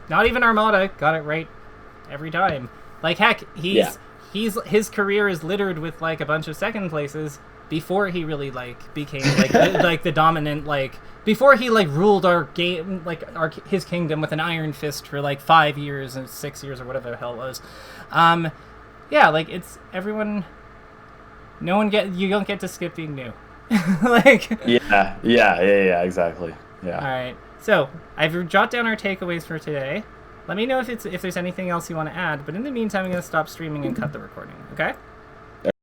not even Armada, got it right every time. Like heck, his career is littered with like a bunch of second places before he really like became like like the dominant, like before he like ruled our game, like his kingdom with an iron fist for like 5 years and 6 years or whatever the hell it was. Yeah, like it's everyone. You don't get to skip being new. Like. Yeah, exactly. Yeah. All right. So I've jotted down our takeaways for today. Let me know if there's anything else you want to add. But in the meantime, I'm going to stop streaming and cut the recording. Okay.